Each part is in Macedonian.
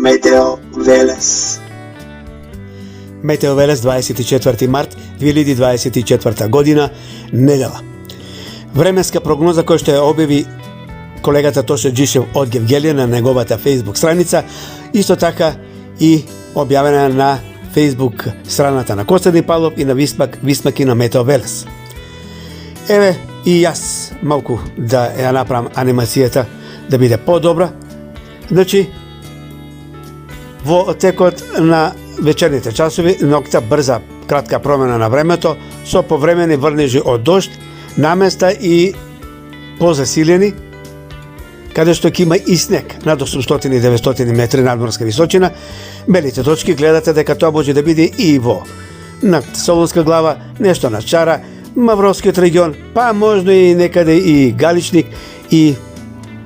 Метео Велес. Метео Велес, 24 март 2024 година, недела. Временска прогноза која што ја објави колегата Тоше Джишев од Гевгелија на неговата Facebook страница, исто така и објавена на Facebook страната на Костадин Павлов и на Висмак и на Метео Велес. Еве и јас малку да ја направам анимацијата да биде подобра. Значи, во текот на вечерните часови, ноќта брза кратка промена на времето со повремени врнежи од дожд, наместа и позасилени, каде што ќе има и снег над 800-900 метри надморска височина. Белите точки гледате дека тоа може да биде и во над Солунска глава, нешто на Чара, Мавровскиот регион, па можно и некаде и Галичник и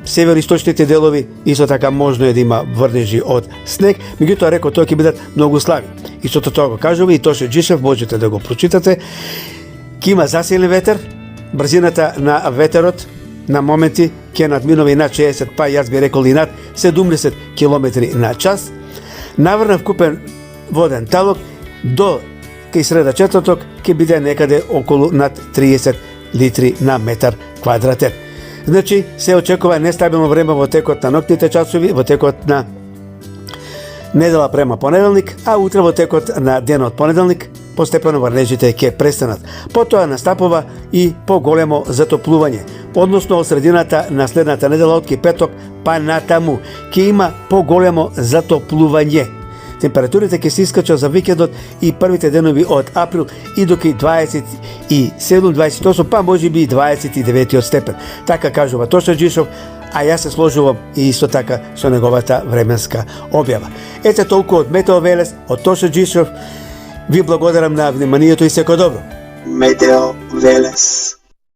североисточните делови, исто така можно е да има врнежи од снег, меѓутоа рекол тоа ќе бидат многу слаби. Истото тоа го кажува и Тоше Джишев, можете да го прочитате. Ќе има засилен ветер, брзината на ветерот на моменти ќе надминува и над 60, па јас би рекол и над 70 км на час. Наврнав купен воден талок до кај среда четврток ќе биде некаде околу над 30 литри на метар квадратен. Значи, се очекува нестабилно време во текот на ноќните часови, во текот на недела према понеделник, а утре во текот на денот понеделник постепено врнежите ќе престанат. Потоа настапува и поголемо затоплување, односно од средината на следната недела од петок па натаму ќе има поголемо затоплување. Температурите ќе се искачат за викендот и првите денови од април и до 27-28, па може би и 29 степен. Така кажува Тоше Джишов, а јас се сложувам и исто така со неговата временска објава. Ете толку од Метео Велес, од Тоше Джишов. Ви благодарам на вниманието и секој добро. Метео Велес.